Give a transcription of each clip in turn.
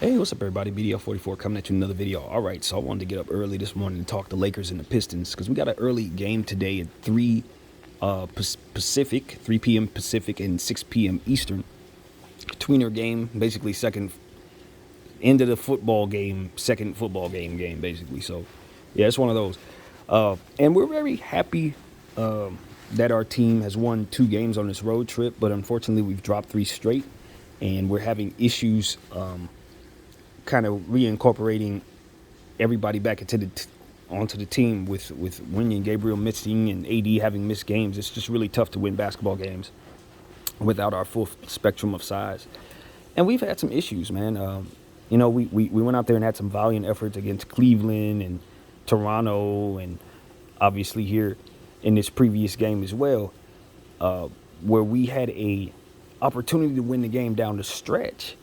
Hey, what's up, everybody? BDL44 coming at you with another video. All right, so I wanted to get up early this morning and talk the Lakers and the Pistons because we got an early game today at 3 Pacific, 3 p.m. Pacific, and 6 p.m. Eastern. Tweener game, basically second end of the football game, second football game, basically. So, yeah, it's one of those. And we're very happy that our team has won 2 games on this road trip, but unfortunately, we've dropped 3 straight, and we're having issues. Kind of reincorporating everybody back into onto the team with Wenyan Gabriel missing and AD having missed games. It's just really tough to win basketball games without our full spectrum of size. And we've had some issues, man. We went out there and had some valiant efforts against Cleveland and Toronto, and obviously here in this previous game as well, where we had a opportunity to win the game down the stretch,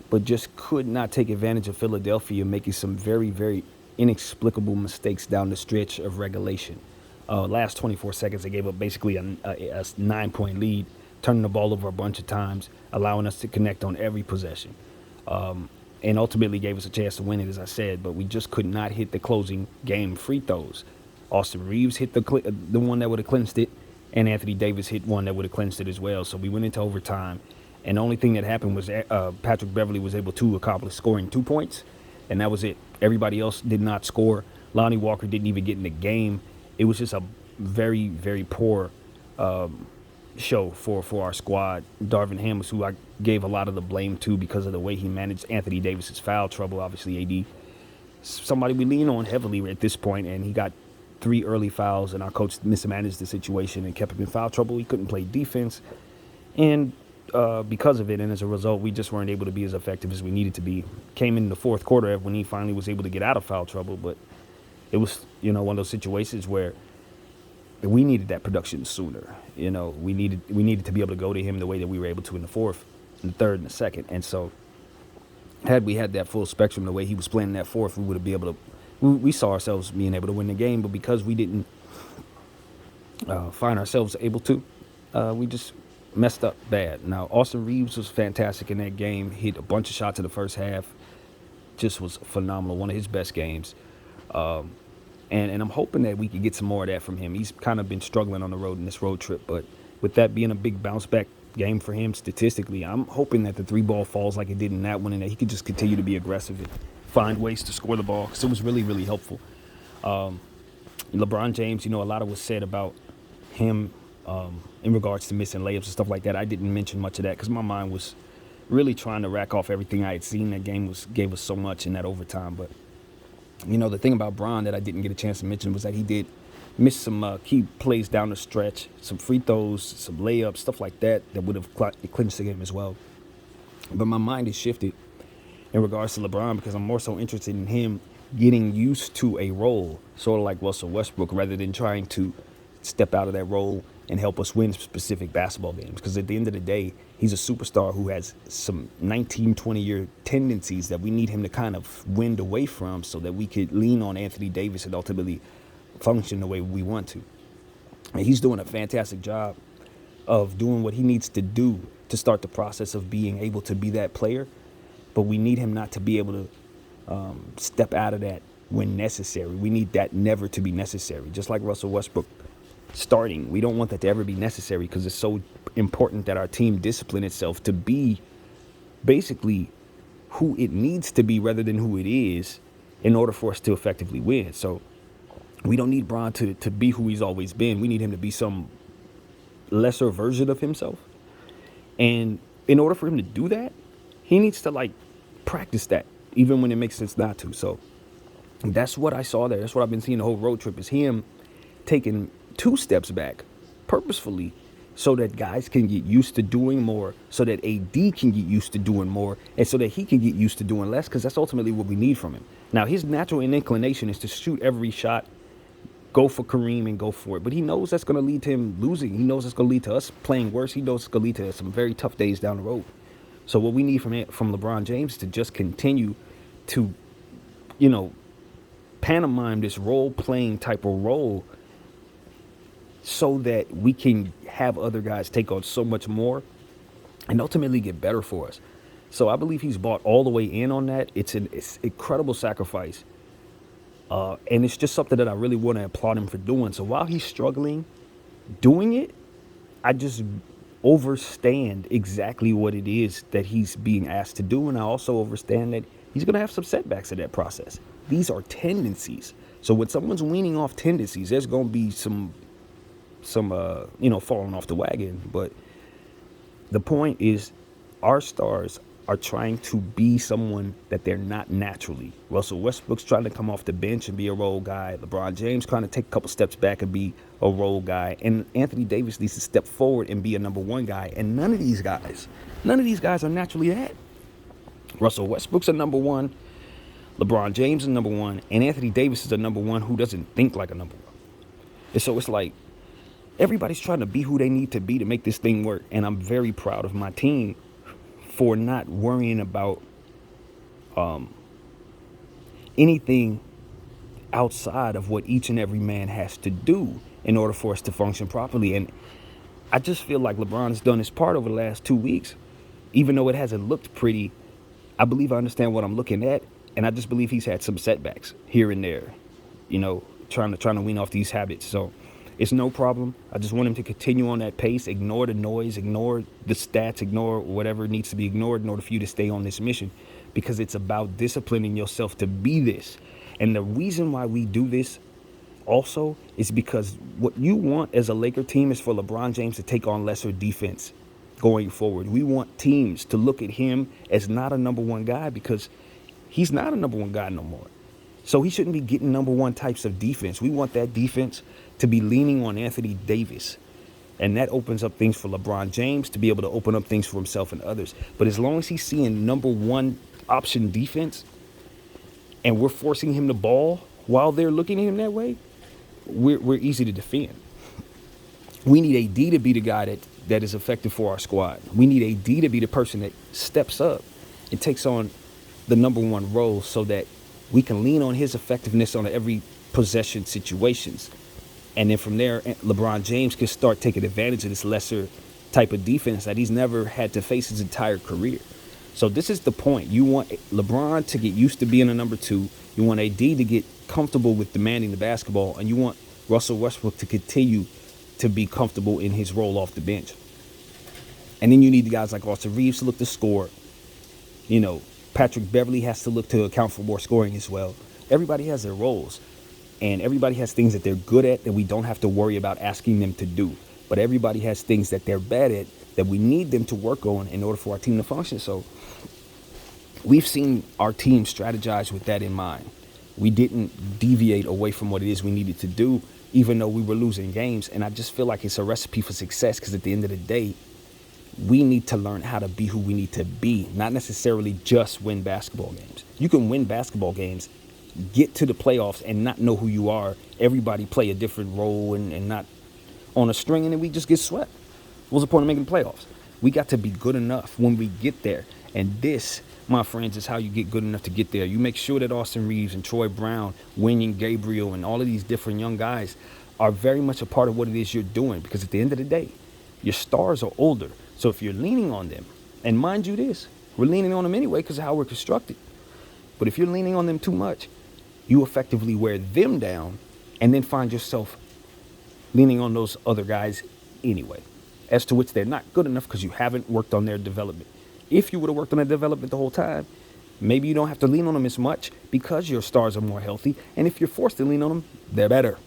but just could not take advantage of Philadelphia making some very, very inexplicable mistakes down the stretch of regulation. Last 24 seconds, they gave up basically a 9-point lead, turning the ball over a bunch of times, allowing us to connect on every possession, and ultimately gave us a chance to win it, as I said, but we just could not hit the closing game free throws. Austin Reeves hit the one that would have clinched it, and Anthony Davis hit one that would have clinched it as well. So we went into overtime. And the only thing that happened was Patrick Beverly was able to accomplish scoring 2 points, and that was it. Everybody else did not score. Lonnie Walker didn't even get in the game. It was just a very, very poor show for our squad. Darvin Ham was who I gave a lot of the blame to because of the way he managed Anthony Davis's foul trouble. Obviously, AD, somebody we lean on heavily at this point, and he got 3 early fouls, and our coach mismanaged the situation and kept him in foul trouble. He couldn't play defense, and because of it, and as a result, we just weren't able to be as effective as we needed to be. Came in the fourth quarter when he finally was able to get out of foul trouble, but it was, one of those situations where we needed that production sooner. We needed to be able to go to him the way that we were able to in the fourth, in the third, and the second. And so, had we had that full spectrum the way he was playing in that fourth, we would have been able to. We saw ourselves being able to win the game, but because we didn't find ourselves able to, we just messed up bad. Now, Austin Reeves was fantastic in that game. Hit a bunch of shots in the first half. Just was phenomenal. One of his best games. And I'm hoping that we can get some more of that from him. He's kind of been struggling on the road in this road trip. But with that being a big bounce back game for him statistically, I'm hoping that the 3-ball falls like it did in that one and that he can just continue to be aggressive and find ways to score the ball, because it was really, really helpful. LeBron James, a lot of was said about him in regards to missing layups and stuff like that. I didn't mention much of that because my mind was really trying to rack off everything I had seen. That game gave us so much in that overtime. But, the thing about Bron that I didn't get a chance to mention was that he did miss some key plays down the stretch, some free throws, some layups, stuff like that would have clinched the game as well. But my mind is shifted in regards to LeBron because I'm more so interested in him getting used to a role, sort of like Russell Westbrook, rather than trying to step out of that role and help us win specific basketball games. Because at the end of the day, he's a superstar who has some 19, 20-year tendencies that we need him to kind of wind away from so that we could lean on Anthony Davis and ultimately function the way we want to. And he's doing a fantastic job of doing what he needs to do to start the process of being able to be that player. But we need him not to be able to step out of that when necessary. We need that never to be necessary. Just like Russell Westbrook starting, we don't want that to ever be necessary because it's so important that our team discipline itself to be basically who it needs to be rather than who it is in order for us to effectively win. So we don't need Bron to be who he's always been. We need him to be some lesser version of himself. And in order for him to do that, he needs to practice that even when it makes sense not to. So that's what I saw there. That's what I've been seeing the whole road trip, is him taking 2 steps back purposefully so that guys can get used to doing more, so that AD can get used to doing more, and so that he can get used to doing less, because that's ultimately what we need from him. Now, his natural inclination is to shoot every shot, go for Kareem and go for it. But he knows that's going to lead to him losing. He knows it's going to lead to us playing worse. He knows it's going to lead to some very tough days down the road. So what we need from LeBron James is to just continue to, pantomime this role-playing type of role so that we can have other guys take on so much more and ultimately get better for us. So I believe he's bought all the way in on that. It's incredible sacrifice. And it's just something that I really want to applaud him for doing. So while he's struggling doing it, I just understand exactly what it is that he's being asked to do. And I also understand that he's going to have some setbacks in that process. These are tendencies. So when someone's weaning off tendencies, there's going to be some falling off the wagon. But the point is, our stars are trying to be someone that they're not naturally. Russell Westbrook's trying to come off the bench and be a role guy. LeBron James trying to take a couple steps back and be a role guy. And Anthony Davis needs to step forward and be a number one guy. And none of these guys are naturally that. Russell Westbrook's a number one. LeBron James is number one. And Anthony Davis is a number one who doesn't think like a number one. And so it's like everybody's trying to be who they need to be to make this thing work. And I'm very proud of my team for not worrying about anything outside of what each and every man has to do in order for us to function properly. And I just feel like LeBron has done his part over the last 2 weeks. Even though it hasn't looked pretty, I believe I understand what I'm looking at. And I just believe he's had some setbacks here and there, trying to wean off these habits. So it's no problem. I just want him to continue on that pace, ignore the noise, ignore the stats, ignore whatever needs to be ignored in order for you to stay on this mission, because it's about disciplining yourself to be this. And the reason why we do this also is because what you want as a Laker team is for LeBron James to take on lesser defense going forward. We want teams to look at him as not a number one guy, because he's not a number one guy no more. So he shouldn't be getting number one types of defense. We want that defense to be leaning on Anthony Davis. And that opens up things for LeBron James to be able to open up things for himself and others. But as long as he's seeing number one option defense and we're forcing him the ball while they're looking at him that way, we're easy to defend. We need AD to be the guy that is effective for our squad. We need AD to be the person that steps up and takes on the number one role so that we can lean on his effectiveness on every possession situations. And then from there, LeBron James can start taking advantage of this lesser type of defense that he's never had to face his entire career. So this is the point. You want LeBron to get used to being a number two. You want AD to get comfortable with demanding the basketball. And you want Russell Westbrook to continue to be comfortable in his role off the bench. And then you need the guys like Austin Reeves to look to score. Patrick Beverly has to look to account for more scoring as well. Everybody has their roles. And everybody has things that they're good at that we don't have to worry about asking them to do. But everybody has things that they're bad at that we need them to work on in order for our team to function. So we've seen our team strategize with that in mind. We didn't deviate away from what it is we needed to do, even though we were losing games. And I just feel like it's a recipe for success, because at the end of the day, we need to learn how to be who we need to be, not necessarily just win basketball games. You can win basketball games, get to the playoffs, and not know who you are. Everybody play a different role and not on a string, and then we just get swept. What's the point of making the playoffs? We got to be good enough when we get there. And this, my friends, is how you get good enough to get there. You make sure that Austin Reeves and Troy Brown, Wenyen Gabriel, and all of these different young guys are very much a part of what it is you're doing. Because at the end of the day, your stars are older. So if you're leaning on them, and mind you this, we're leaning on them anyway because of how we're constructed. But if you're leaning on them too much, you effectively wear them down and then find yourself leaning on those other guys anyway, as to which they're not good enough because you haven't worked on their development. If you would have worked on their development the whole time, maybe you don't have to lean on them as much because your stars are more healthy. And if you're forced to lean on them, they're better.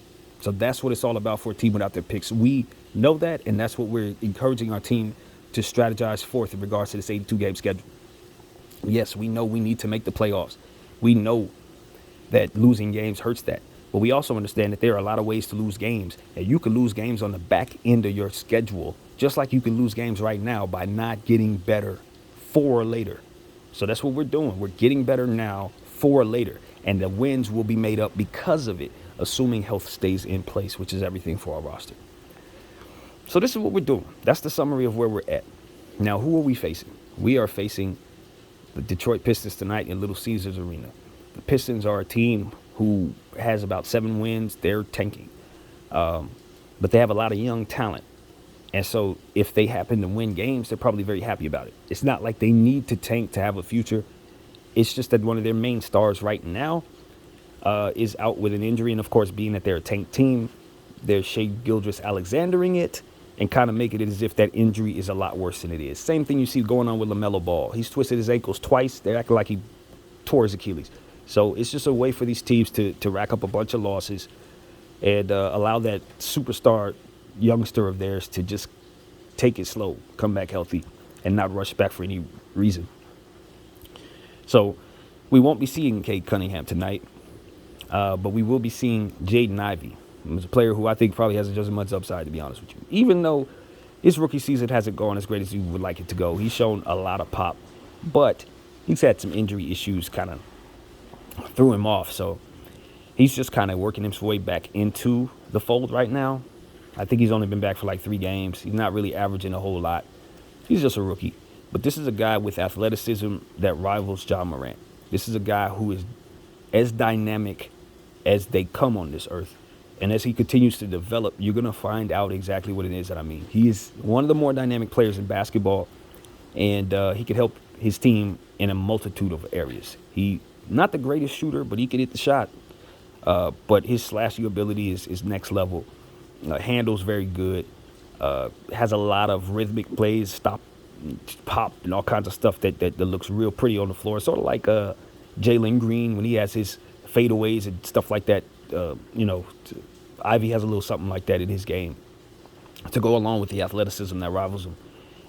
So that's what it's all about for a team without their picks. We know that, and that's what we're encouraging our team to strategize forth in regards to this 82-game schedule. Yes, we know we need to make the playoffs. We know that losing games hurts that. But we also understand that there are a lot of ways to lose games. And you can lose games on the back end of your schedule, just like you can lose games right now by not getting better for later. So that's what we're doing. We're getting better now for later. And the wins will be made up because of it, assuming health stays in place, which is everything for our roster. So this is what we're doing. That's the summary of where we're at. Now, who are we facing? We are facing the Detroit Pistons tonight in Little Caesars Arena. The Pistons are a team who has about 7 wins. They're tanking. But they have a lot of young talent. And so if they happen to win games, they're probably very happy about it. It's not like they need to tank to have a future. It's just that one of their main stars right now is out with an injury. And of course, being that they're a tank team, they're Shea Gildress Alexandering it and kind of making it as if that injury is a lot worse than it is. Same thing you see going on with LaMelo Ball. He's twisted his ankles twice. They're acting like he tore his Achilles. So it's just a way for these teams to rack up a bunch of losses and allow that superstar youngster of theirs to just take it slow, come back healthy, and not rush back for any reason. So we won't be seeing Cade Cunningham tonight, but we will be seeing Jaden Ivey. He's a player who I think probably has just as much upside, to be honest with you. Even though his rookie season hasn't gone as great as you would like it to go, he's shown a lot of pop, but he's had some injury issues kind of threw him off. So he's just kind of working his way back into the fold right now. I think he's only been back for like 3 games. He's not really averaging a whole lot. He's just a rookie. But this is a guy with athleticism that rivals John Morant. This is a guy who is as dynamic as they come on this earth. And as he continues to develop, you're going to find out exactly what it is that I mean. He is one of the more dynamic players in basketball, and he can help his team in a multitude of areas. He not the greatest shooter, but he can hit the shot. But his slashing ability is next level. Handles very good. Has a lot of rhythmic plays, stop, pop, and all kinds of stuff that looks real pretty on the floor. Sort of like Jalen Green when he has his fadeaways and stuff like that. Ivy has a little something like that in his game to go along with the athleticism that rivals him.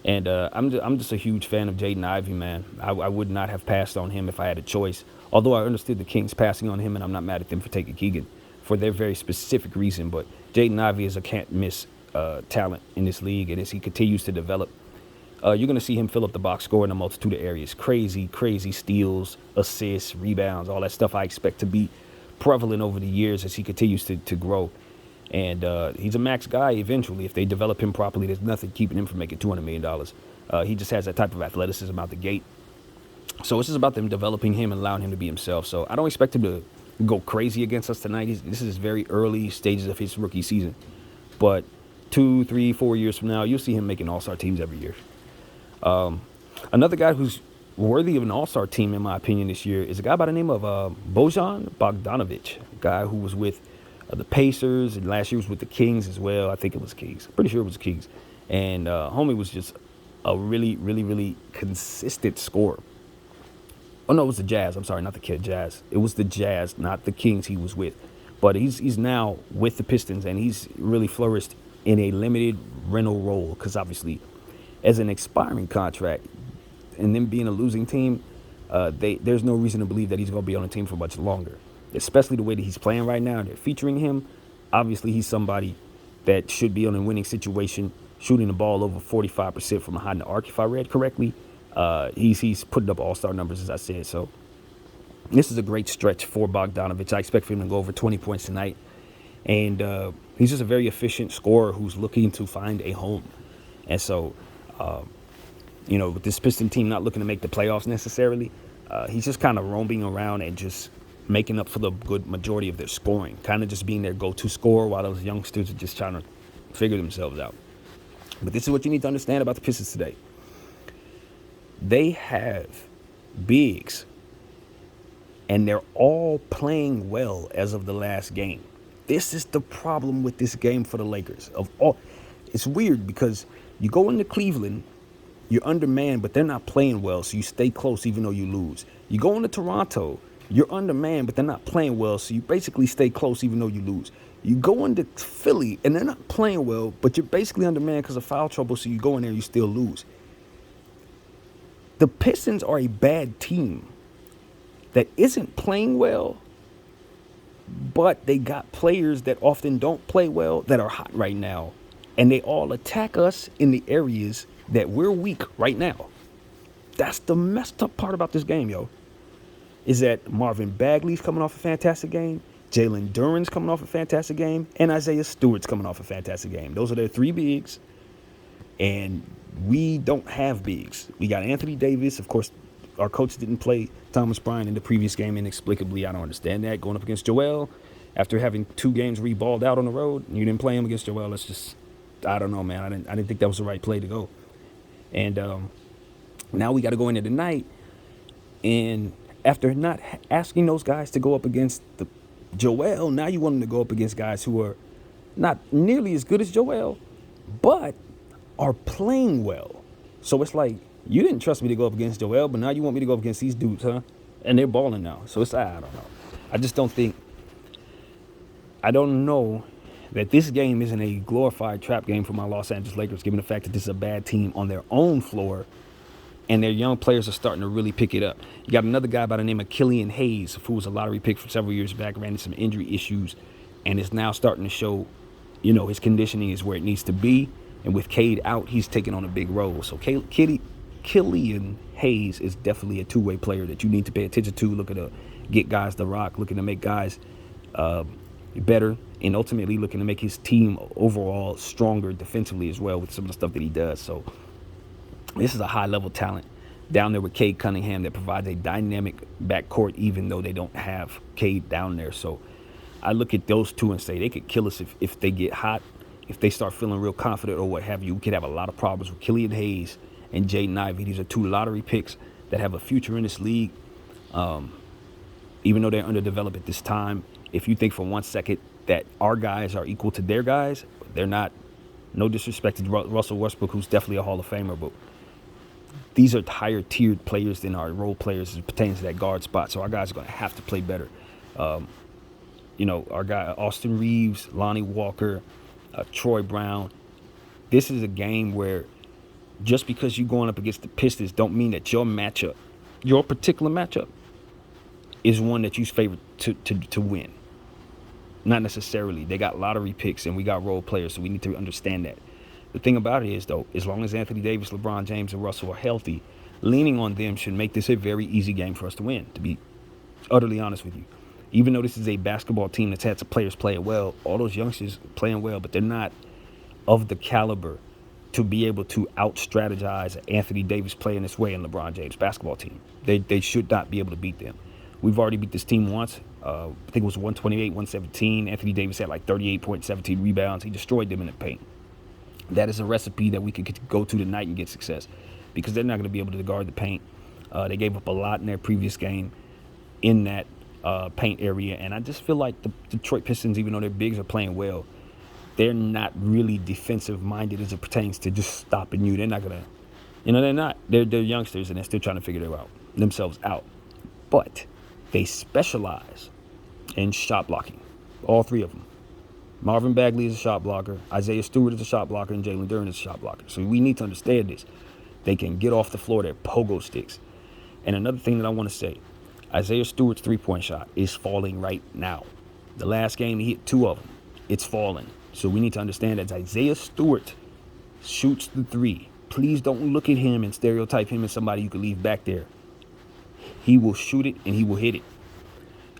And I'm just a huge fan of Jaden Ivey, man. I would not have passed on him if I had a choice. Although I understood the Kings passing on him, and I'm not mad at them for taking Keegan for their very specific reason. But Jaden Ivey is a can't-miss talent in this league, and as he continues to develop, you're going to see him fill up the box score in a multitude of areas. Crazy steals, assists, rebounds, all that stuff I expect to be prevalent over the years as he continues to grow. And he's a max guy eventually. If they develop him properly, there's nothing keeping him from making $200 million. He just has that type of athleticism out the gate. So it's just about them developing him and allowing him to be himself. So I don't expect him to go crazy against us tonight. This is very early stages of his rookie season. But 2, 3, 4 years from now, you'll see him making all-star teams every year. Another guy who's worthy of an all-star team, in my opinion, this year is a guy by the name of Bojan Bogdanovic, a guy who was with the Pacers, and last year was with the Kings as well. I think it was Kings. Pretty sure it was Kings. And homie was just a really consistent scorer. Oh, no, it was the Jazz. I'm sorry, not the Jazz. It was the Jazz, not the Kings he was with. But he's now with the Pistons, and he's really flourished in a limited rental role because obviously as an expiring contract and them being a losing team, there's no reason to believe that he's going to be on the team for much longer, especially the way that he's playing right now. They're featuring him. Obviously, he's somebody that should be on a winning situation, shooting the ball over 45% from behind the arc, if I read correctly. He's putting up all-star numbers, as I said. So this is a great stretch for Bogdanovic. I expect for him to go over 20 points tonight. And he's just a very efficient scorer who's looking to find a home. And so, with this Piston team not looking to make the playoffs necessarily, he's just kind of roaming around and just making up for the good majority of their scoring, kind of just being their go-to scorer while those youngsters are just trying to figure themselves out. But this is what you need to understand about the Pistons today. They have bigs, and they're all playing well as of the last game. This is the problem with this game for the Lakers. It's weird because you go into Cleveland, you're undermanned, but they're not playing well, so you stay close even though you lose. You go into Toronto, you're undermanned, but they're not playing well, so you basically stay close even though you lose. You go into Philly, and they're not playing well, but you're basically undermanned because of foul trouble, so you go in there and you still lose. The Pistons are a bad team that isn't playing well, but they got players that often don't play well that are hot right now, and they all attack us in the areas that we're weak right now. That's the messed up part about this game, yo, is that Marvin Bagley's coming off a fantastic game, Jalen Duren's coming off a fantastic game, and Isaiah Stewart's coming off a fantastic game. Those are their 3 bigs, and we don't have bigs. We got Anthony Davis. Of course, our coach didn't play Thomas Bryant in the previous game inexplicably. I don't understand that. Going up against Joel after having 2 games where he balled out on the road, and you didn't play him against Joel. That's just I don't know, man. I didn't think that was the right play to go. And now we got to go into the night, and after not asking those guys to go up against the Joel, now you want them to go up against guys who are not nearly as good as Joel, but are playing well. So it's like, you didn't trust me to go up against Joel, but now you want me to go up against these dudes, huh? And they're balling now. So it's, I don't know. I just don't think, I don't know that this game isn't a glorified trap game for my Los Angeles Lakers, given the fact that this is a bad team on their own floor, and their young players are starting to really pick it up. You got another guy by the name of Killian Hayes, who was a lottery pick from several years back, ran into some injury issues, and is now starting to show, his conditioning is where it needs to be. And with Cade out, he's taking on a big role. So Killian Hayes is definitely a two-way player that you need to pay attention to, looking to get guys the rock, looking to make guys better, and ultimately looking to make his team overall stronger defensively as well with some of the stuff that he does. So this is a high-level talent down there with Cade Cunningham that provides a dynamic backcourt, even though they don't have Cade down there. So I look at those two and say they could kill us if they get hot, if they start feeling real confident or what have you. We could have a lot of problems with Killian Hayes and Jaden Ivey. These are two lottery picks that have a future in this league, even though they're underdeveloped at this time. If you think for 1 second that our guys are equal to their guys, they're not. No disrespect to Russell Westbrook, who's definitely a Hall of Famer, but these are higher tiered players than our role players as it pertains to that guard spot. So our guys are going to have to play better. Our guy Austin Reeves, Lonnie Walker, Troy Brown. This is a game where just because you're going up against the Pistons don't mean that your particular matchup, is one that you favor to win. Not necessarily. They got lottery picks and we got role players, so we need to understand that. The thing about it is, though, as long as Anthony Davis, LeBron James, and Russell are healthy, leaning on them should make this a very easy game for us to win, to be utterly honest with you. Even though this is a basketball team that's had some players playing well, all those youngsters playing well, but they're not of the caliber to be able to out-strategize Anthony Davis playing this way in LeBron James' basketball team. They should not be able to beat them. We've already beat this team once. I think it was 128, 117. Anthony Davis had like 38.17 rebounds. He destroyed them in the paint. That is a recipe that we could go to tonight and get success, because they're not going to be able to guard the paint. They gave up a lot in their previous game in that paint area, and I just feel like the Detroit Pistons, even though their bigs are playing well, they're not really defensive minded as it pertains to just stopping you. They're not going to, they're not. They're youngsters and they're still trying to figure themselves out. But they specialize in shot blocking, all three of them. Marvin Bagley is a shot blocker, Isaiah Stewart is a shot blocker, and Jalen Duren is a shot blocker. So we need to understand this. They can get off the floor. They're pogo sticks. And another thing that I want to say, Isaiah Stewart's three-point shot is falling right now. The last game, he hit 2 of them. It's falling. So we need to understand that Isaiah Stewart shoots the 3. Please don't look at him and stereotype him as somebody you could leave back there. He will shoot it and he will hit it.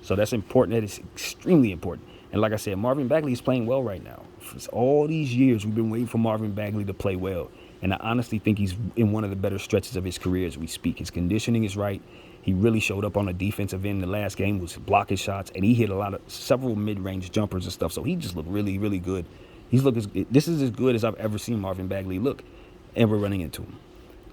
So that's important. That is extremely important. And like I said, Marvin Bagley is playing well right now. For all these years, we've been waiting for Marvin Bagley to play well. And I honestly think he's in one of the better stretches of his career as we speak. His conditioning is right. He really showed up on the defensive end. The last game was blocking shots, and he hit several mid-range jumpers and stuff. So he just looked really, really good. This is as good as I've ever seen Marvin Bagley look, and we're running into him.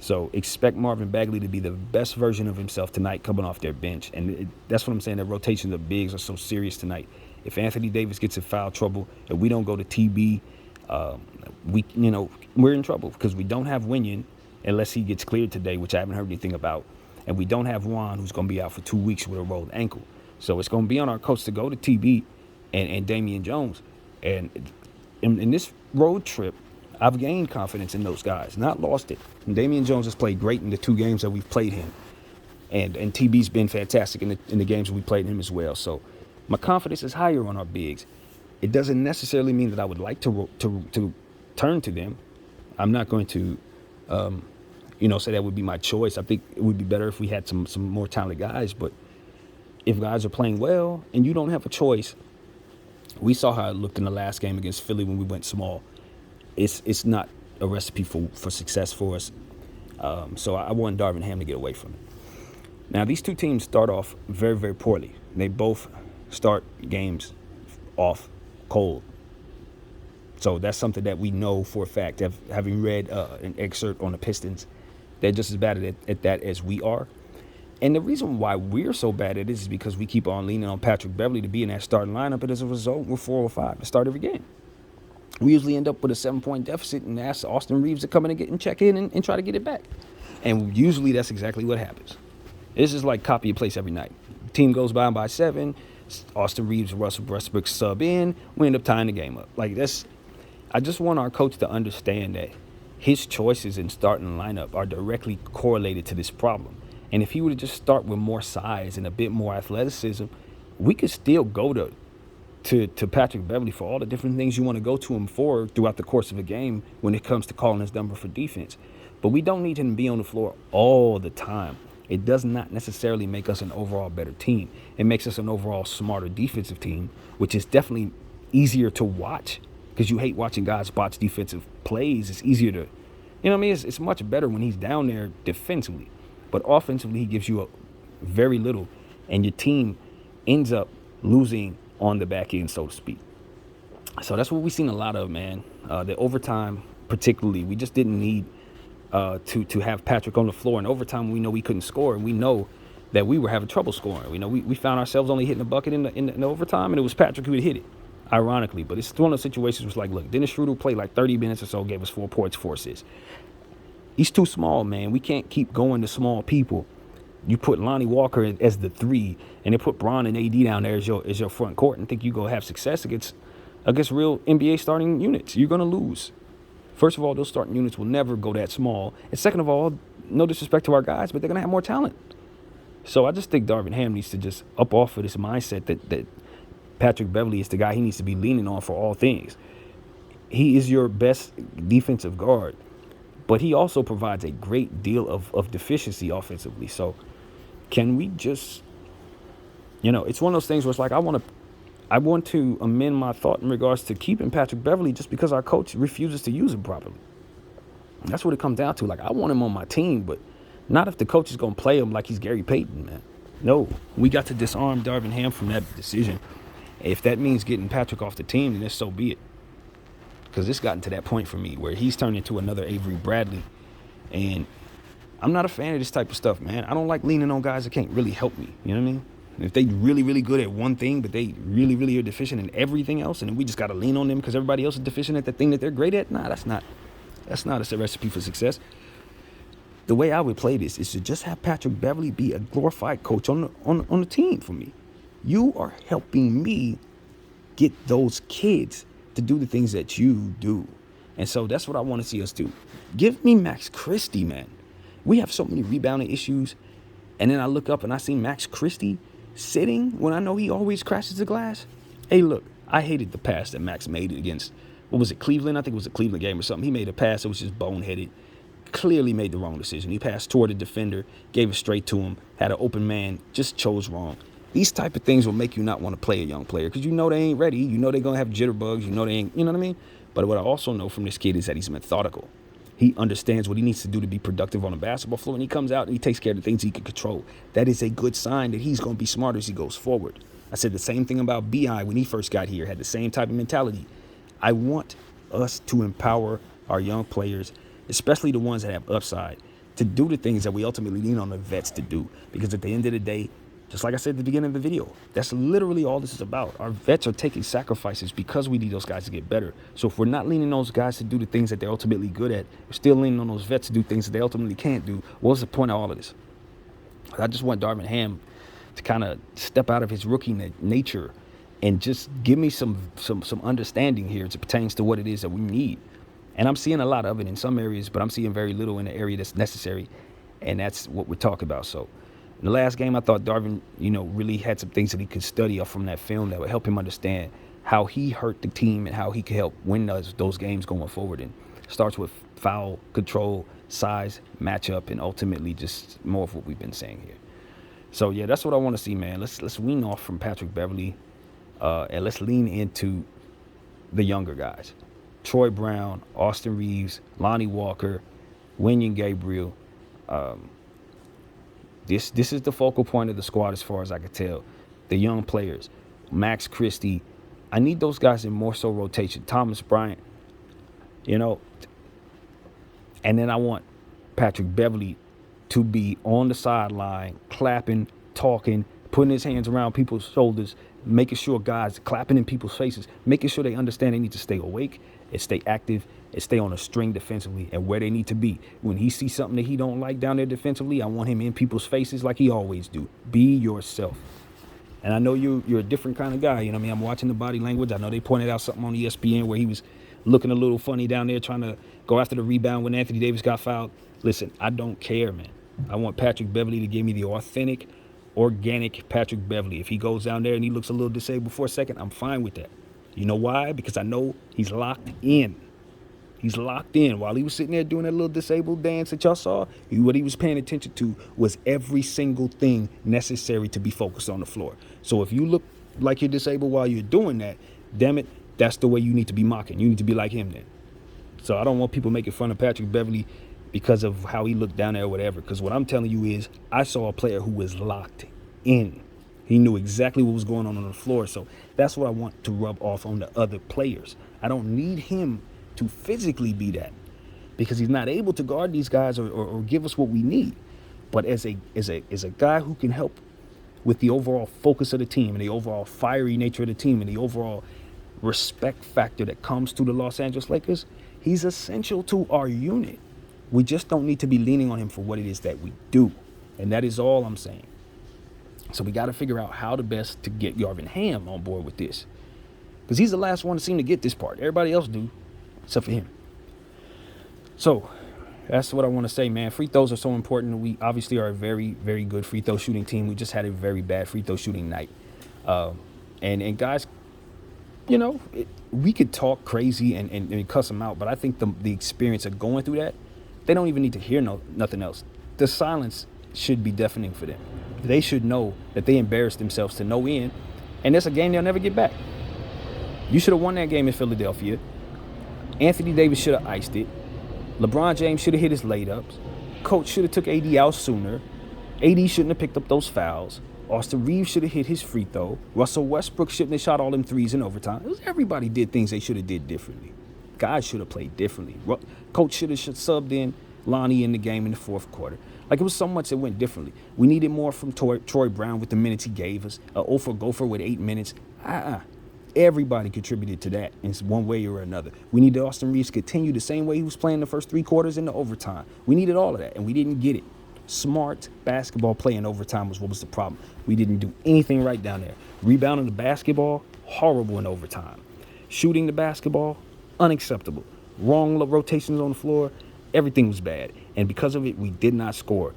So expect Marvin Bagley to be the best version of himself tonight coming off their bench. And that's what I'm saying. The rotations of bigs are so serious tonight. If Anthony Davis gets in foul trouble, if we don't go to TB, we're in trouble, because we don't have Winyon unless he gets cleared today, which I haven't heard anything about. And we don't have Juan, who's going to be out for 2 weeks with a rolled ankle. So it's going to be on our coach to go to TB and Damian Jones. And in this road trip, I've gained confidence in those guys, not lost it. And Damian Jones has played great in the 2 games that we've played him. And TB's been fantastic in the games we played him as well. So my confidence is higher on our bigs. It doesn't necessarily mean that I would like to turn to them. I'm not going to, say that would be my choice. I think it would be better if we had some more talented guys. But if guys are playing well and you don't have a choice, we saw how it looked in the last game against Philly when we went small. It's not a recipe for success for us. So I want Darvin Ham to get away from it. Now, these two teams start off very, very poorly. They both start games off cold. So that's something that we know for a fact, having read an excerpt on the Pistons. They're just as bad at that as we are. And the reason why we're so bad at it is because we keep on leaning on Patrick Beverley to be in that starting lineup. And as a result, we're 4-5 to start every game. We usually end up with a 7-point deficit and ask Austin Reeves to come in and check in and try to get it back. And usually that's exactly what happens. This is like copy and place every night. Team goes by 7. Austin Reeves, Russell Westbrook sub in. We end up tying the game up. Like this, I just want our coach to understand that his choices in starting the lineup are directly correlated to this problem. And if he were to just start with more size and a bit more athleticism, we could still go to Patrick Beverley for all the different things you want to go to him for throughout the course of a game when it comes to calling his number for defense. But we don't need him to be on the floor all the time. It does not necessarily make us an overall better team. It makes us an overall smarter defensive team, which is definitely easier to watch because you hate watching guys botch defensive plays. It's easier to, you know what I mean? It's much better when he's down there defensively. But offensively, he gives you very little, and your team ends up losing on the back end, so to speak. So that's what we've seen a lot of, man. The overtime, particularly, we just didn't need to have Patrick on the floor. In overtime, we know we couldn't score, and we know that we were having trouble scoring. We know we found ourselves only hitting a bucket in the overtime, and it was Patrick who would hit it, ironically. But it's one of those situations where it's like, look, Dennis Schroeder played like 30 minutes or so, gave us 4 points, 4 assists. He's too small, man. We can't keep going to small people. You put Lonnie Walker as the 3, and they put Bron and AD down there as your front court, and think you're going to have success against real NBA starting units. You're going to lose. First of all, those starting units will never go that small. And second of all, no disrespect to our guys, but they're going to have more talent. So I just think Darvin Ham needs to just up off of this mindset that Patrick Beverley is the guy he needs to be leaning on for all things. He is your best defensive guard, but he also provides a great deal of deficiency offensively. So can we just, it's one of those things where it's like I want to amend my thought in regards to keeping Patrick Beverley just because our coach refuses to use him properly. That's what it comes down to. Like, I want him on my team, but not if the coach is going to play him like he's Gary Payton, man. No, we got to disarm Darvin Ham from that decision. If that means getting Patrick off the team, then so be it. Because it's gotten to that point for me where he's turned into another Avery Bradley. And I'm not a fan of this type of stuff, man. I don't like leaning on guys that can't really help me. You know what I mean? If they really, really good at one thing, but they really, really are deficient in everything else, and then we just got to lean on them because everybody else is deficient at the thing that they're great at, nah, that's not a recipe for success. The way I would play this is to just have Patrick Beverley be a glorified coach on the team for me. You are helping me get those kids to do the things that you do. And so that's what I want to see us do. Give me Max Christie, man. We have so many rebounding issues. And then I look up and I see Max Christie sitting when I know he always crashes the glass. Hey, look, I hated the pass that Max made against, what was it, Cleveland? I think it was a Cleveland game or something. He made a pass that was just boneheaded. Clearly made the wrong decision. He passed toward the defender, gave it straight to him, had an open man, just chose wrong. These type of things will make you not want to play a young player because you know they ain't ready. You know they're going to have jitterbugs. You know they ain't, you know what I mean? But what I also know from this kid is that he's methodical. He understands what he needs to do to be productive on the basketball floor, and he comes out and he takes care of the things he can control. That is a good sign that he's going to be smarter as he goes forward. I said the same thing about B.I. when he first got here, had the same type of mentality. I want us to empower our young players, especially the ones that have upside, to do the things that we ultimately lean on the vets to do. Because at the end of the day, just like I said at the beginning of the video, that's literally all this is about. Our vets are taking sacrifices because we need those guys to get better. So if we're not leaning on those guys to do the things that they're ultimately good at, we're still leaning on those vets to do things that they ultimately can't do. What's the point of all of this? I just want Darvin Ham to kind of step out of his rookie nature and just give me some understanding here as it pertains to what it is that we need. And I'm seeing a lot of it in some areas, but I'm seeing very little in the area that's necessary. And that's what we're talking about. So in the last game, I thought Darvin, really had some things that he could study off from that film that would help him understand how he hurt the team and how he could help win those games going forward. And it starts with foul control, size, matchup, and ultimately just more of what we've been saying here. So, yeah, that's what I want to see, man. Let's wean off from Patrick Beverley and let's lean into the younger guys. Troy Brown, Austin Reeves, Lonnie Walker, Wenyen Gabriel. This is the focal point of the squad as far as I can tell. The young players, Max Christie, I need those guys in more so rotation. Thomas Bryant, you know, and then I want Patrick Beverly to be on the sideline, clapping, talking, putting his hands around people's shoulders, making sure guys clapping in people's faces, making sure they understand they need to stay awake and stay active and stay on a string defensively and where they need to be. When he sees something that he don't like down there defensively, I want him in people's faces like he always do. Be yourself. And I know you're a different kind of guy. You know what I mean? I'm watching the body language. I know they pointed out something on ESPN where he was looking a little funny down there trying to go after the rebound when Anthony Davis got fouled. Listen, I don't care, man. I want Patrick Beverly to give me the authentic, organic Patrick Beverly. If he goes down there and he looks a little disabled for a second, I'm fine with that. You know why? Because I know he's locked in. He's locked in. While he was sitting there doing that little disabled dance that y'all saw, what he was paying attention to was every single thing necessary to be focused on the floor. So if you look like you're disabled while you're doing that, damn it, that's the way you need to be mocking. You need to be like him then. So I don't want people making fun of Patrick Beverly because of how he looked down there or whatever. Because what I'm telling you is I saw a player who was locked in. He knew exactly what was going on the floor. So that's what I want to rub off on the other players. I don't need him to physically be that because he's not able to guard these guys or give us what we need. But as a guy who can help with the overall focus of the team and the overall fiery nature of the team and the overall respect factor that comes to the Los Angeles Lakers, he's essential to our unit. We just don't need to be leaning on him for what it is that we do. And that is all I'm saying. So we got to figure out how to best to get Yarvin Ham on board with this. Because he's the last one to seem to get this part. Everybody else do, except for him. So that's what I want to say, man. Free throws are so important. We obviously are a very, very good free throw shooting team. We just had a very bad free throw shooting night. And guys, you know, we could talk crazy and cuss them out, but I think the experience of going through that, they don't even need to hear nothing else. The silence should be deafening for them. They should know that they embarrassed themselves to no end, and that's a game they'll never get back. You should have won that game in Philadelphia. Anthony Davis should have iced it. LeBron James should have hit his layups. Coach should have took AD out sooner. AD shouldn't have picked up those fouls. Austin Reeves should have hit his free throw. Russell Westbrook shouldn't have shot all them threes in overtime. Everybody did things they should have did differently. Guys should have played differently. Coach should have subbed in Lonnie in the game in the fourth quarter. Like, it was so much that went differently. We needed more from Troy Brown with the minutes he gave us. Ofer Gopher with 8 minutes. Everybody contributed to that in one way or another. We needed Austin Reeves to continue the same way he was playing the first 3 quarters in the overtime. We needed all of that, and we didn't get it. Smart basketball play in overtime was what was the problem. We didn't do anything right down there. Rebounding the basketball, horrible in overtime. Shooting the basketball, unacceptable. Wrong rotations on the floor, everything was bad. And because of it, we did not score.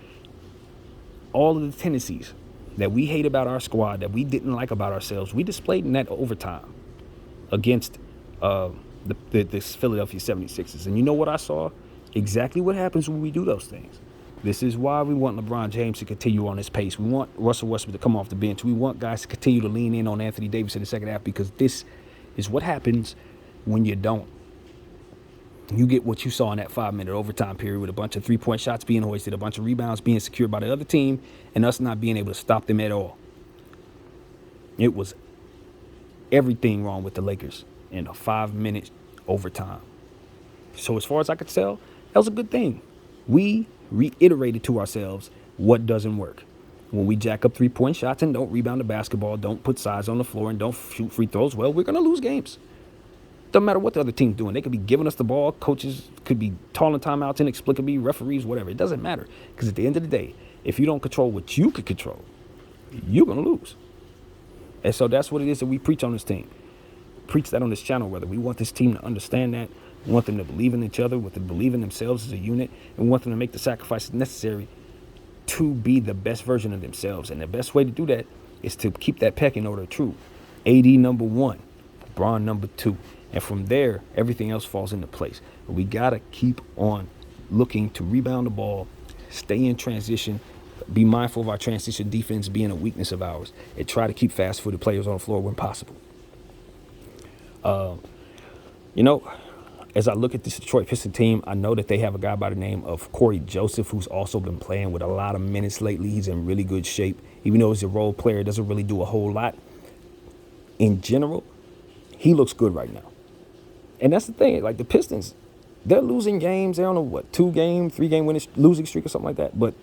All of the tendencies that we hate about our squad, that we didn't like about ourselves, we displayed in that overtime against the Philadelphia 76ers. And you know what I saw? Exactly what happens when we do those things. This is why we want LeBron James to continue on his pace. We want Russell Westbrook to come off the bench. We want guys to continue to lean in on Anthony Davis in the second half, because this is what happens when you don't. You get what you saw in that 5-minute overtime period with a bunch of three-point shots being hoisted, a bunch of rebounds being secured by the other team, and us not being able to stop them at all. It was everything wrong with the Lakers in a 5-minute overtime. So as far as I could tell, that was a good thing. We reiterated to ourselves what doesn't work. When we jack up three-point shots and don't rebound the basketball, don't put size on the floor, and don't shoot free throws, well, we're going to lose games. Doesn't matter what the other team's doing. They could be giving us the ball. Coaches could be calling timeouts inexplicably, referees, whatever. It doesn't matter. Because at the end of the day, if you don't control what you could control, you're going to lose. And so that's what it is that we preach on this team. Preach that on this channel, whether we want this team to understand that. We want them to believe in each other, we want them to believe in themselves as a unit, and we want them to make the sacrifices necessary to be the best version of themselves. And the best way to do that is to keep that pecking order true. AD number 1, LeBron number 2. And from there, everything else falls into place. But we got to keep on looking to rebound the ball, stay in transition, be mindful of our transition defense being a weakness of ours, and try to keep fast-footed players on the floor when possible. As I look at this Detroit Pistons team, I know that they have a guy by the name of Corey Joseph, who's also been playing with a lot of minutes lately. He's in really good shape. Even though he's a role player, doesn't really do a whole lot. In general, he looks good right now. And that's the thing. Like the Pistons, they're losing games. They're on a 2-game, 3-game losing streak or something like that. But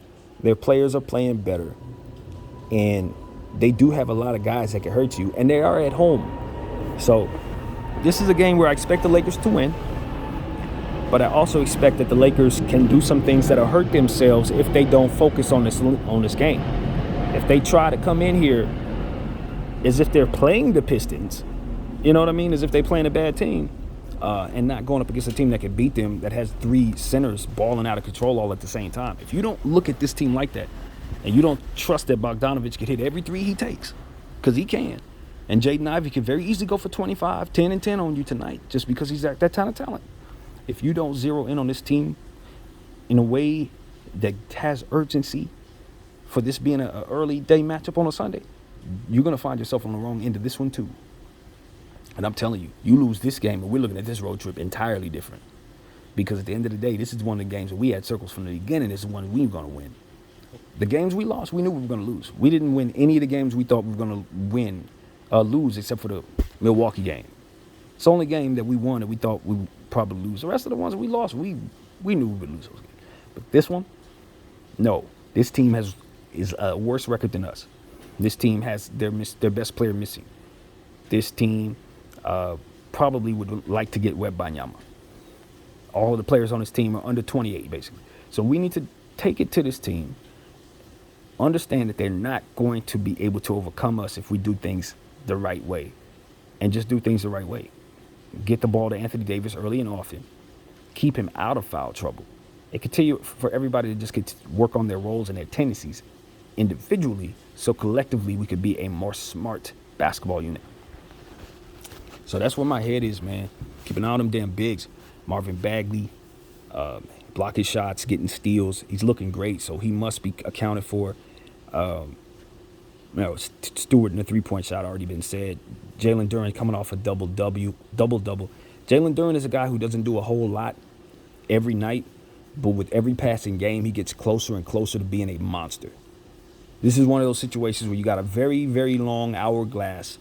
their players are playing better, and they do have a lot of guys that can hurt you, and they are at home. So this is a game where I expect the Lakers to win, but I also expect that the Lakers can do some things that'll hurt themselves if they don't focus on this game. If they try to come in here as if they're playing the Pistons, you know what I mean, as if they're playing a bad team, and not going up against a team that can beat them, that has 3 centers balling out of control all at the same time. If you don't look at this team like that, and you don't trust that Bogdanovich can hit every 3 he takes, because he can, and Jaden Ivey can very easily go for 25, 10, and 10 on you tonight just because he's that kind of talent. If you don't zero in on this team in a way that has urgency for this being an early day matchup on a Sunday, you're going to find yourself on the wrong end of this one too. And I'm telling you, you lose this game, and we're looking at this road trip entirely different. Because at the end of the day, this is one of the games that we had circles from the beginning. This is one we were going to win. The games we lost, we knew we were going to lose. We didn't win any of the games we thought we were going to lose, except for the Milwaukee game. It's the only game that we won that we thought we would probably lose. The rest of the ones that we lost, we knew we would lose those games. But this one, no. This team is a worse record than us. This team has their best player missing. This team probably would like to get Wembanyama. All of the players on this team are under 28, basically. So we need to take it to this team, understand that they're not going to be able to overcome us if we do things the right way, and just do things the right way. Get the ball to Anthony Davis early and often. Keep him out of foul trouble. And continue for everybody to just get to work on their roles and their tendencies individually, so collectively we could be a more smart basketball unit. So that's where my head is, man. Keeping an eye on them damn bigs. Marvin Bagley, blocking shots, getting steals. He's looking great, so he must be accounted for. Stewart in the 3-point shot already been said. Jalen Duren coming off a double. Jalen Duren is a guy who doesn't do a whole lot every night, but with every passing game, he gets closer and closer to being a monster. This is one of those situations where you got a very, very long hourglass.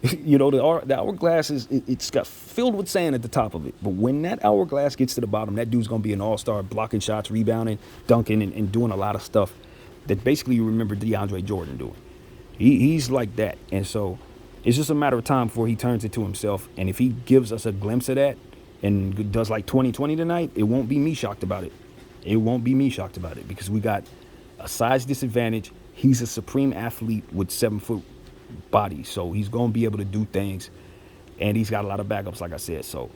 You know, the hourglass it's got filled with sand at the top of it. But when that hourglass gets to the bottom, that dude's going to be an all-star, blocking shots, rebounding, dunking, and doing a lot of stuff that basically you remember DeAndre Jordan doing. He's like that. And so it's just a matter of time before he turns it to himself. And if he gives us a glimpse of that and does like 2020 tonight, it won't be me shocked about it. It won't be me shocked about it because we got a size disadvantage. He's a supreme athlete with 7-foot body, so he's going to be able to do things, and he's got a lot of backups, like I said. So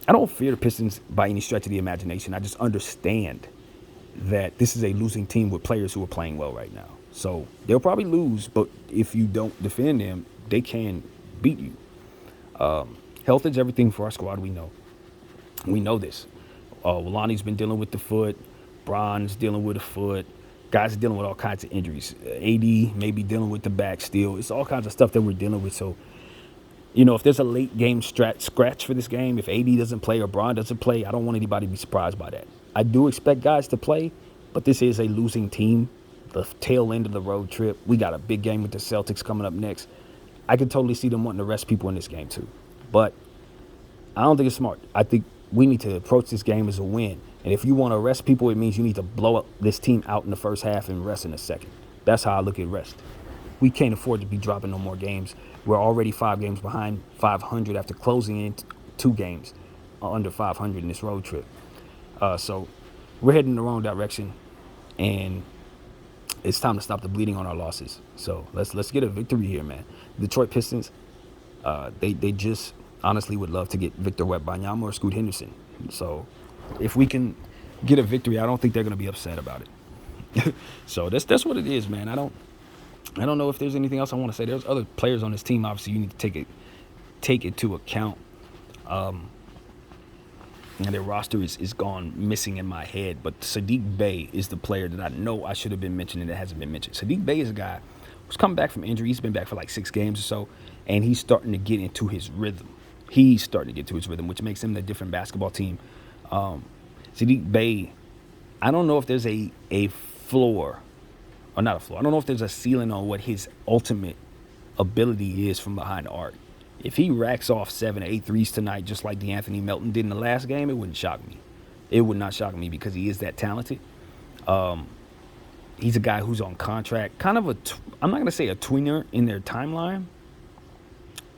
I don't fear the Pistons by any stretch of the imagination. I just understand that this is a losing team with players who are playing well right now. So they'll probably lose, but if you don't defend them, they can beat you. Health is everything for our squad. We know this. Wulani's been dealing with the foot. Bron's dealing with the foot. Guys are dealing with all kinds of injuries. AD may be dealing with the back still. It's all kinds of stuff that we're dealing with. So, you know, if there's a late game scratch for this game, if AD doesn't play or Bron doesn't play, I don't want anybody to be surprised by that. I do expect guys to play, but this is a losing team. The tail end of the road trip. We got a big game with the Celtics coming up next. I can totally see them wanting to rest people in this game too. But I don't think it's smart. I think we need to approach this game as a win. And if you want to rest people, it means you need to blow up this team out in the first half and rest in the second. That's how I look at rest. We can't afford to be dropping no more games. We're already 5 games behind 500 after closing in 2 games under 500 in this road trip. So we're heading in the wrong direction, and it's time to stop the bleeding on our losses. So let's get a victory here, man. Detroit Pistons, they just honestly would love to get Victor Wembanyama or Scoot Henderson. So if we can get a victory, I don't think they're going to be upset about it. So that's what it is, man. I don't know if there's anything else I want to say. There's other players on this team. Obviously, you need to take it to account. And their roster is gone missing in my head. But Sadiq Bey is the player that I know I should have been mentioning that hasn't been mentioned. Sadiq Bey is a guy who's coming back from injury. He's been back for like 6 games or so, and he's starting to get into his rhythm. Which makes him a different basketball team. Sadiq Bey, I don't know if there's a floor, or not a floor. I don't know if there's a ceiling on what his ultimate ability is from behind the arc. If he racks off 7 or 8 threes tonight, just like D'Anthony Melton did in the last game, it wouldn't shock me. It would not shock me because he is that talented. He's a guy who's on contract, kind of I'm not going to say a tweener in their timeline,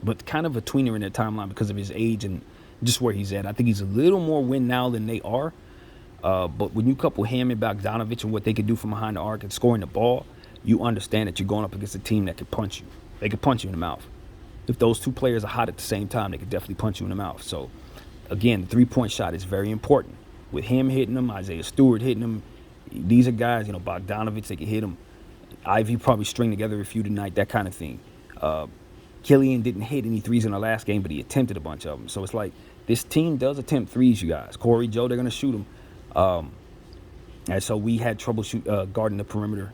but kind of a tweener in their timeline because of his age and just where he's at. I think he's a little more win now than they are. But when you couple him and Bogdanovich and what they can do from behind the arc and scoring the ball, you understand that you're going up against a team that can punch you. They can punch you in the mouth. If those two players are hot at the same time, they could definitely punch you in the mouth. So, again, the three-point shot is very important. With him hitting them, Isaiah Stewart hitting them, these are guys, Bogdanovich, they can hit them. Ivy probably string together a few tonight, that kind of thing. Killian didn't hit any threes in the last game, but he attempted a bunch of them. So it's like this team does attempt threes, you guys. Corey, Joe, they're going to shoot them. And so we had trouble guarding the perimeter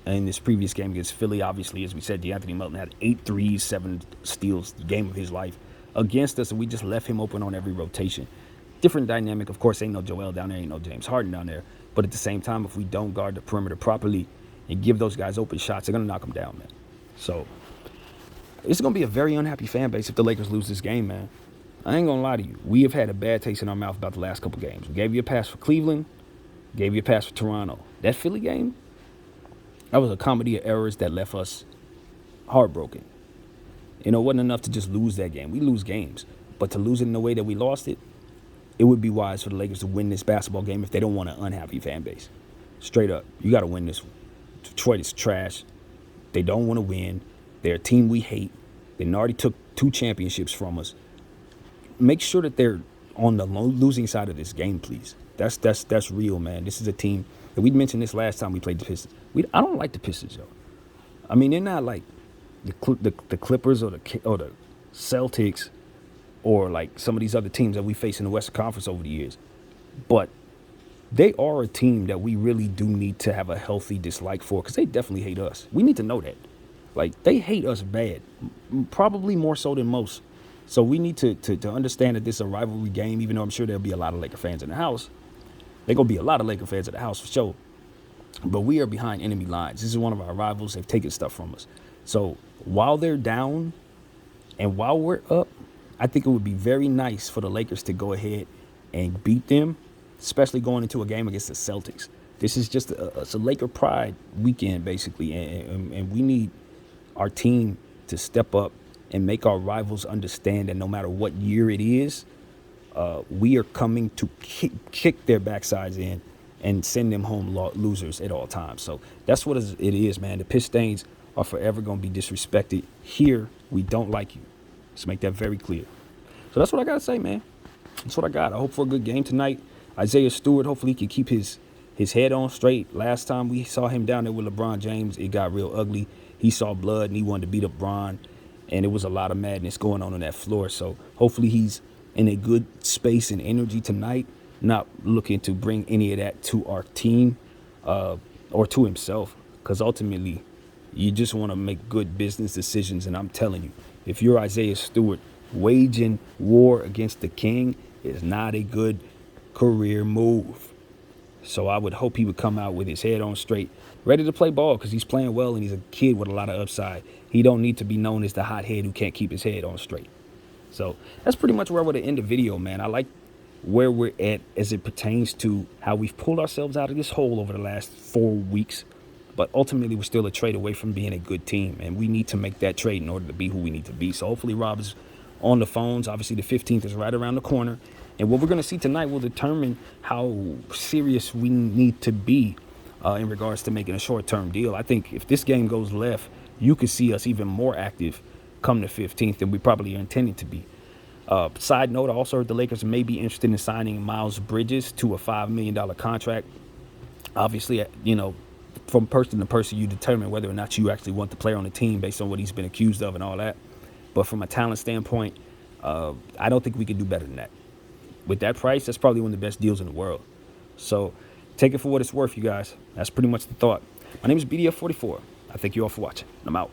in this previous game against Philly. Obviously, as we said, D'Anthony Melton had 8 threes, 7 steals, the game of his life against us, and we just left him open on every rotation. Different dynamic. Of course, ain't no Joel down there, ain't no James Harden down there. But at the same time, if we don't guard the perimeter properly and give those guys open shots, they're going to knock them down, man. So it's going to be a very unhappy fan base if the Lakers lose this game, man. I ain't going to lie to you. We have had a bad taste in our mouth about the last couple games. We gave you a pass for Cleveland, gave you a pass for Toronto. That Philly game, that was a comedy of errors that left us heartbroken. It wasn't enough to just lose that game. We lose games. But to lose it in the way that we lost it, it would be wise for the Lakers to win this basketball game if they don't want an unhappy fan base. Straight up, you got to win this one. Detroit is trash. They don't want to win. They're a team we hate. They already took 2 championships from us. Make sure that they're on the losing side of this game, please. That's real, man. This is a team that we mentioned this last time we played the Pistons. I don't like the Pistons, yo. I mean, they're not like the Clippers or the Celtics or like some of these other teams that we face in the Western Conference over the years. But they are a team that we really do need to have a healthy dislike for because they definitely hate us. We need to know that. Like, they hate us bad, probably more so than most. So we need to understand that this is a rivalry game, even though I'm sure there'll be a lot of Laker fans in the house. There's going to be a lot of Laker fans at the house for sure. But we are behind enemy lines. This is one of our rivals. They've taken stuff from us. So while they're down and while we're up, I think it would be very nice for the Lakers to go ahead and beat them, especially going into a game against the Celtics. This is just it's a Laker pride weekend, basically, and we need our team to step up and make our rivals understand that no matter what year it is, we are coming to kick their backsides in and send them home losers at all times. So that's what it is, man. The Pistons are forever going to be disrespected. Here, we don't like you. Let's make that very clear. So that's what I got to say, man. That's what I got. I hope for a good game tonight. Isaiah Stewart, hopefully he can keep his head on straight. Last time we saw him down there with LeBron James, it got real ugly. He saw blood and he wanted to beat up Bron, and it was a lot of madness going on that floor. So hopefully he's in a good space and energy tonight, not looking to bring any of that to our team or to himself, because ultimately you just want to make good business decisions. And I'm telling you, if you're Isaiah Stewart, waging war against the king is not a good career move. So I would hope he would come out with his head on straight, ready to play ball, because he's playing well and he's a kid with a lot of upside. He don't need to be known as the hothead who can't keep his head on straight. So that's pretty much where I would end the video, man. I like where we're at as it pertains to how we've pulled ourselves out of this hole over the last 4 weeks. But ultimately, we're still a trade away from being a good team, and we need to make that trade in order to be who we need to be. So hopefully Rob is on the phones. Obviously, the 15th is right around the corner. And what we're going to see tonight will determine how serious we need to be in regards to making a short-term deal. I think if this game goes left, you could see us even more active come the 15th than we probably are intending to be. Side note, I also heard the Lakers may be interested in signing Miles Bridges to a $5 million contract. Obviously, from person to person, you determine whether or not you actually want the player on the team based on what he's been accused of and all that. But from a talent standpoint, I don't think we could do better than that. With that price, that's probably one of the best deals in the world. So take it for what it's worth, you guys. That's pretty much the thought. My name is BDF44. I thank you all for watching. I'm out.